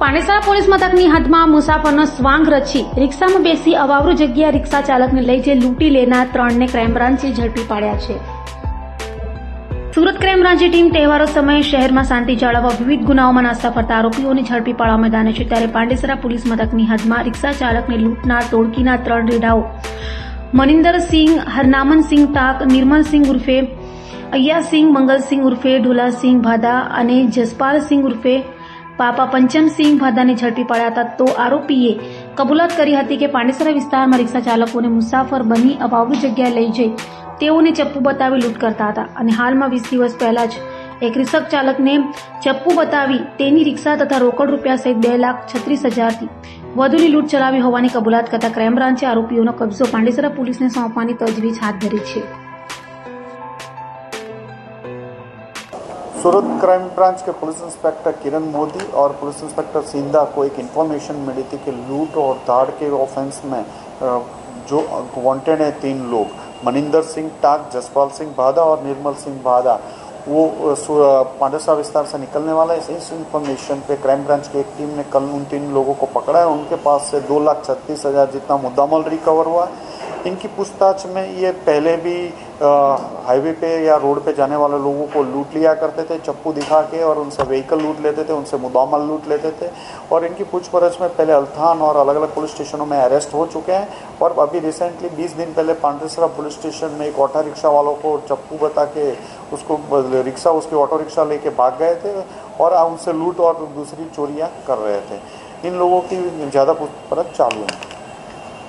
પાણેસરા police મથકની હદમાં મુસાફરનો સ્વાંગ રચી રિક્ષામાં બેસી અવાવરૂ જગ્યા રિક્ષા ચાલકને લઈ જઈ લૂંટી લેનાર 3ને ક્રાઇમ બ્રાન્ચે ઝડપી પાડ્યા છે। સુરત ક્રાઇમ બ્રાન્ચની ટીમ તહેવારો સમયે શહેરમાં શાંતિ જાળવવા વિવિધ ગુનાઓમાં નાસ્તા ફરતા આરોપીઓને ઝડપી પાડવા મેદાને છે। ત્યારે પાંડેસરા પોલીસ મથકની હદમાં રિક્ષા ચાલકને લૂંટનાર ટોળકીના 3 રેડાઓ મનિંદરસિંહ, હરનામનસિંહ તાક, નિર્મલસિંહ ઉર્ફે અય્યાસિંહ, મંગલસિંહ ઉર્ફે ઢોલાસિંહ ભાદા અને જસપાલસિંહ ઉર્ફે પાપા પંચમસિંહ ભાદાને ઝડપી પાડ્યા હતા। તો આરોપીએ કબૂલાત કરી હતી કે પાંડેસરા વિસ્તારમાં રિક્ષા ચાલકોને મુસાફર બની અવાવરૂ જગ્યાએ લઈ જઈ તેઓને ચપ્પુ બતાવી લૂંટ કરતા હતા અને હાલમાં 20 દિવસ પહેલા જ એક રિક્ષા ચાલકને ચપ્પુ બતાવી તેની રિક્ષા તથા રોકડ રૂપિયા સહિત 2,36,000થી વધુની લૂંટ ચલાવી હોવાની કબૂલાત કરતા ક્રાઇમ બ્રાન્ચે આરોપીઓનો કબજો પાંડેસરા પોલીસને સોંપવાની તજવીજ હાથ ધરી છે। सूरत क्राइम ब्रांच के पुलिस इंस्पेक्टर किरण मोदी और पुलिस इंस्पेक्टर सिंधा को एक इन्फॉर्मेशन मिली थी कि लूट और दाड़ के ऑफेंस में जो वांटेड हैं 3 लोग, मनिंदर सिंह टाक, जसपाल सिंह भादा और निर्मल सिंह भादा, वो पांडेसरा विस्तार से निकलने वाला है। इस इन्फॉर्मेशन पे क्राइम ब्रांच की एक टीम ने कल उन 3 लोगों को पकड़ा है। उनके पास से 2,36,000 जितना मुद्दामाल रिकवर हुआ है। इनकी पूछताछ में ये पहले भी हाईवे पे या रोड पे जाने वाले लोगों को लूट लिया करते थे, चप्पू दिखा के, और उनसे व्हीकल लूट लेते थे, उनसे मुद्दामाल लूट लेते थे। और इनकी पूछपरछ में पहले अल्थान और अलग अलग पुलिस स्टेशनों में अरेस्ट हो चुके हैं। और अभी रिसेंटली 20 दिन पहले पांडेसरा पुलिस स्टेशन में एक ऑटो रिक्शा वालों को चप्पू बता के उसको रिक्शा उसकी ऑटो रिक्शा लेके भाग गए थे और उनसे लूट और दूसरी चोरियाँ कर रहे थे। इन लोगों की ज़्यादा पूछपरछ चालू है।